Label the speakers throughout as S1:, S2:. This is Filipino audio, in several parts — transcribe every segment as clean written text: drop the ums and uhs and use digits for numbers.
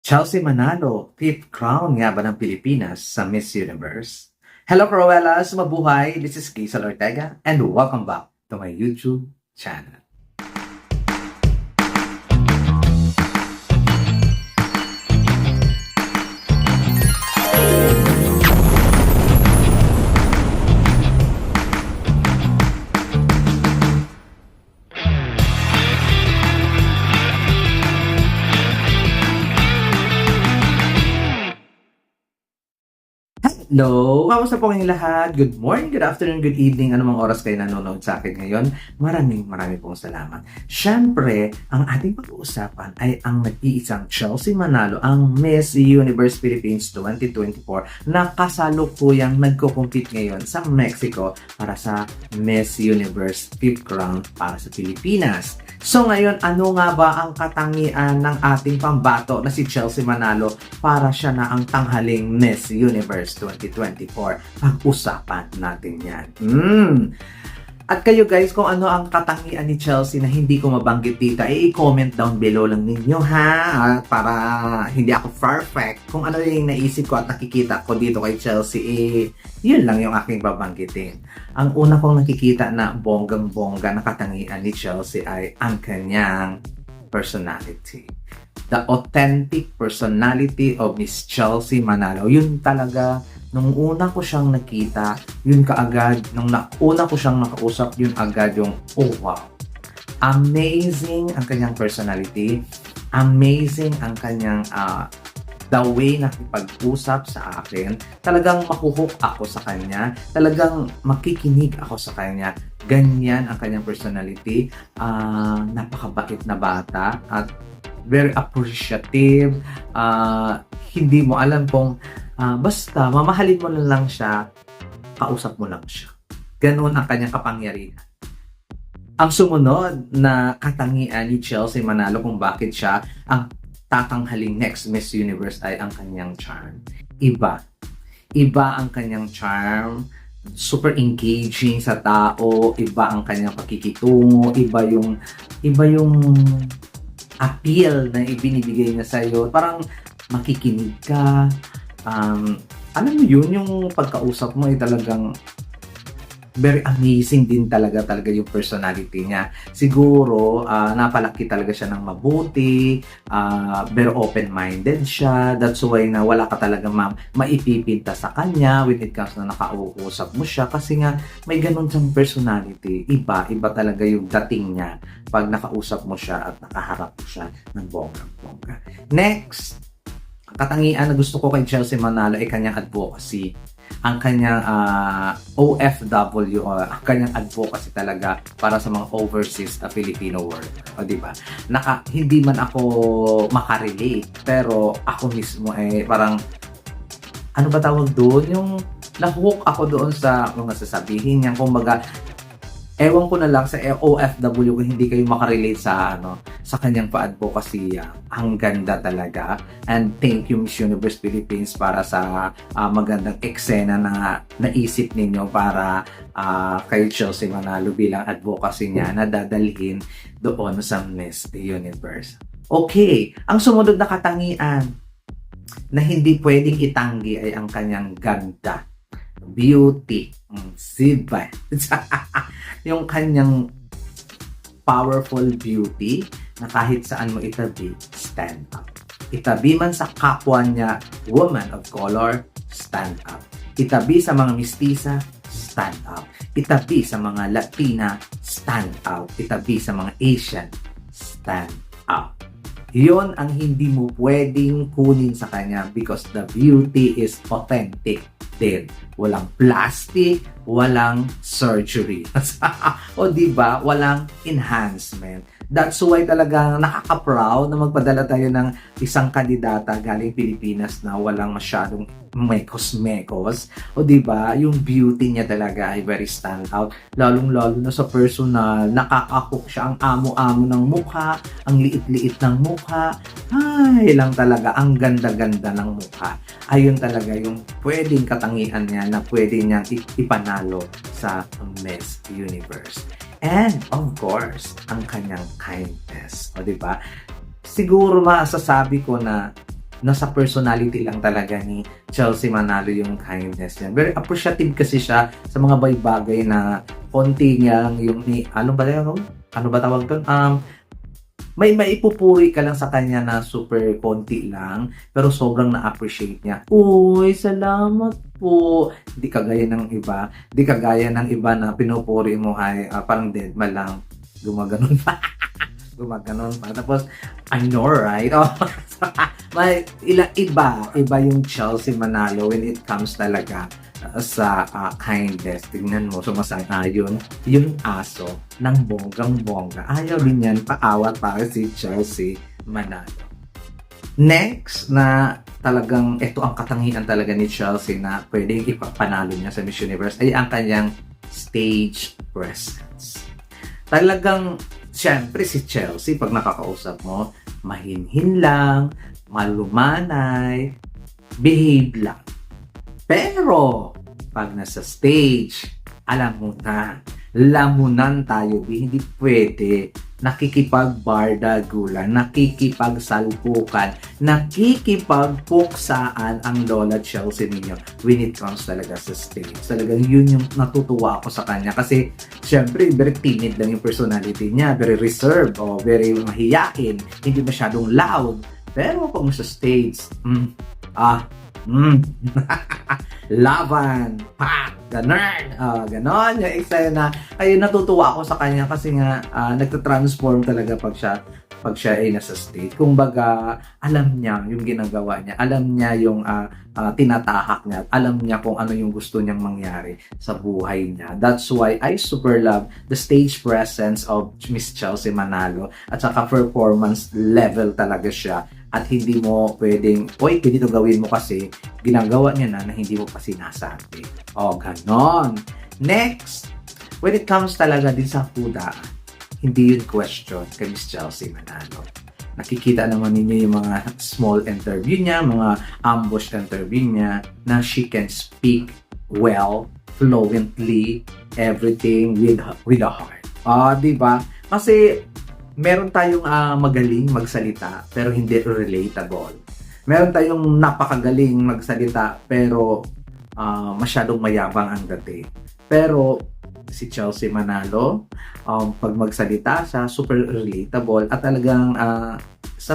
S1: Chelsea Manalo, 5th crown nga ba ng Pilipinas sa Miss Universe? Hello Cruellas, mabuhay! This is Kisal Ortega and welcome back to my YouTube channel. Hello! Kamusta po kayong lahat? Good morning, good afternoon, good evening. Anumang oras kayo nanonood sa akin ngayon. Maraming pong salamat. Siyempre, ang ating pag-uusapan ay ang nag-iisang Chelsea Manalo, ang Miss Universe Philippines 2024 na kasalukuyang nagko-compete ngayon sa Mexico para sa Miss Universe 5th crown para sa Pilipinas. So ngayon, ano nga ba ang katangian ng ating pambato na si Chelsea Manalo para siya na ang tanghaling Miss Universe 2024? Pag-usapan natin yan. At kayo guys, kung ano ang katangian ni Chelsea na hindi ko mabanggit dito, i-comment down below lang ninyo ha, para hindi ako perfect. Kung ano yung naisip ko at nakikita ko dito kay Chelsea, yun lang yung aking babanggitin. Ang una kong nakikita na bonggang-bongga na katangian ni Chelsea ay ang kanyang personality. The authentic personality of Miss Chelsea Manalo. Yun talaga. Nung una ko siyang nakita, yun kaagad, nung una ko siyang nakausap, yun agad yung, oh wow. Amazing ang kanyang personality. Amazing ang kanyang, the way na nakipag-usap sa akin. Talagang makuhook ako sa kanya. Talagang makikinig ako sa kanya. Ganyan ang kanyang personality. Napakabait na bata at very appreciative. Hindi mo alam kung basta mamahalin mo lang siya, kausap mo lang siya. Ganoon ang kanyang kapangyarihan. Ang sumunod na katangian ni Chelsea Manalo kung bakit siya ang tatanghaling next Miss Universe ay ang kanyang charm. Iba ang kanyang charm. Super engaging sa tao. Iba ang kanyang pakikitungo. Iba yung appeal na ibinibigay niya sa'yo. Parang makikinig ka. Alam mo yun, yung pagkausap mo ay talagang very amazing din talaga yung personality niya. Siguro, napalaki talaga siya ng mabuti, very open-minded siya. That's why na wala ka talaga maipipinta sa kanya when it comes na nakausap mo siya. Kasi nga, may ganun siyang personality. Iba talaga yung dating niya pag nakausap mo siya at nakaharap mo siya ng bonggang-bongga. Next, katangian na gusto ko kay Chelsea Manalo ay kanyang advocacy. Ang kanyang OFW, ang kanyang advocacy talaga para sa mga overseas na Filipino worker. O diba? Hindi man ako makarelate, pero ako mismo ay parang, ano ba tawag doon? Yung nahook ako doon sa mga sasabihin niya. Kumbaga, ewan ko na lang sa OFW kung hindi kayo makarelate sa kanyang pa-advocacy. Ang ganda talaga. And thank you Miss Universe Philippines para sa magandang eksena na naisip ninyo para kay Chelsea Manalo bilang advocacy niya na dadalhin doon sa Miss Universe. Okay, ang sumunod na katangian na hindi pwedeng itanggi ay ang kanyang ganda. Beauty. Diba? Yung kanyang powerful beauty na kahit saan mo itabi, stand up. Itabi man sa kapwa niya, woman of color, stand up. Itabi sa mga mistisa, stand up. Itabi sa mga Latina, stand out. Itabi sa mga Asian, stand up. Yon ang hindi mo pwedeng kunin sa kanya because the beauty is authentic din. Walang plastic, walang surgery. O diba? Walang enhancement. That's why talaga nakaka-proud na magpadala tayo ng isang kandidata galing Pilipinas na walang masyadong mekos-mekos. O diba? Yung beauty niya talaga ay very stand out. Lalong-lalo na sa personal, nakaka-hook siya. Ang amo-amo ng mukha, ang liit-liit ng mukha. Ay, lang talaga. Ang ganda-ganda ng mukha. Ayun talaga yung pwedeng katangian niya na pwede niyang ipanalo sa Miss Universe. And, of course, ang kanyang kindness. O, diba? Siguro masasabi ko na nasa personality lang talaga ni Chelsea Manalo yung kindness niya. Very appreciative kasi siya sa mga bagay na konti niyang yung ni ano ba yun? Ano ba tawag doon? May maipupuri ka lang sa kanya na super konti lang, pero sobrang na-appreciate niya. Uy, salamat po. Di kagaya ng iba. Di kagaya ng iba na pinupuri mo ay parang dead ma lang. Gumaganon pa. Gumaganon pa. Tapos, I know, right? Oh, may iba yung Chelsea Manalo when it comes talaga sa kindness. Tingnan mo, sumasang-ayon yung aso ng bonggang-bongga. Ayaw din yan, paawat para si Chelsea Manalo. Next, na talagang ito ang katangian talaga ni Chelsea na pwedeng ipapanalo niya sa Miss Universe ay ang kanyang stage presence. Talagang, siyempre si Chelsea, pag nakakausap mo, mahinhin lang, malumanay, behave lang. Pero, pag nasa stage, alam mo na, lamunan tayo, hindi pwede nakikipagbardagulan, nakikipagsalpukan, nakikipagpuksaan ang Lola Chelsea ninyo when it comes talaga sa stage. Talagang yun yung natutuwa ako sa kanya kasi syempre very timid lang yung personality niya, very reserved o very mahiyain, hindi masyadong loud. Pero pag sa stage, laban, pak, ganon yung eksena. Ay natutuwa ako sa kanya kasi nga nagta-transform talaga pag siya ay nasa stage. Kumbaga, alam niya yung ginagawa niya, alam niya yung tinatahak niya, alam niya kung ano yung gusto niyang mangyari sa buhay niya. That's why I super love the stage presence of Miss Chelsea Manalo at saka performance level talaga siya. At hindi mo pwedeng, oy, ganito gawin mo kasi ginagawa niya na hindi mo pa sinasabi. O, ganon. Next, when it comes talaga din sa kuda, hindi yun question kay Miss Chelsea Manalo. Nakikita naman ninyo yung mga small interview niya, mga ambush interview niya, na she can speak well, fluently, everything with a heart. Diba? Kasi, meron tayong magaling magsalita pero hindi relatable. Meron tayong napakagaling magsalita pero masyadong mayabang ang dating. Pero si Chelsea Manalo, pag magsalita siya, super relatable at talagang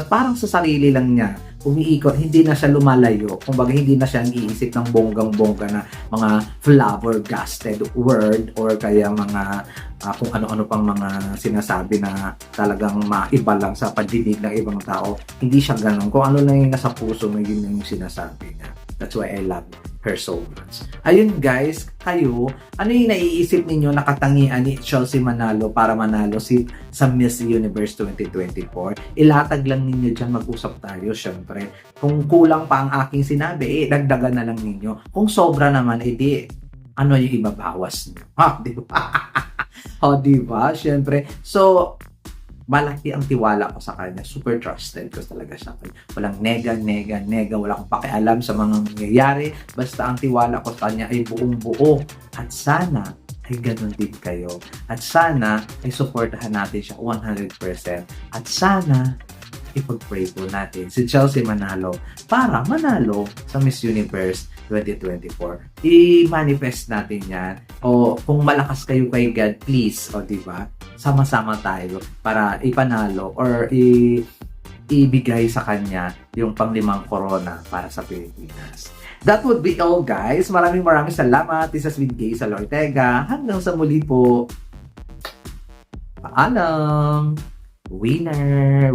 S1: parang sa sarili lang niya umiikot, hindi na siya lumalayo. Kumbaga, hindi na siya iisip ng bonggang-bongga na mga flabbergasted word or kaya mga kung ano-ano pang mga sinasabi na talagang maiba lang sa pandinig ng ibang tao. Hindi siya ganun. Kung ano lang yung nasa puso mo, yun yung sinasabi niya. That's why I love her so much. Ayun guys, kayo, ano yung naiisip ninyo na katangian ni Chelsea Manalo para manalo sa Miss Universe 2024? Ilatag lang ninyo dyan, mag-usap tayo syempre. Kung kulang pa ang aking sinabi, dagdagan na lang ninyo. Kung sobra naman, ano yung ibabawas nyo? Di ba? Diba? Syempre. So, malaki ang tiwala ko sa kanya. Super trusted ko talaga siya. Walang nega. Wala akong pakialam sa mga nangyayari. Basta ang tiwala ko sa kanya ay buong-buo. At sana ay ganun din kayo. At sana ay supportahan natin siya 100%. At sana ipag-pray po natin si Chelsea Manalo para manalo sa Miss Universe 2024. I-manifest natin yan. O kung malakas kayo kay God, please, diba? Sama-sama tayo para ipanalo or ibigay sa kanya yung pang-5 corona para sa Pilipinas. That would be all, guys. Maraming salamat. This has been Gaysel Ortega. Hanggang sa muli po. Paalam! Winner!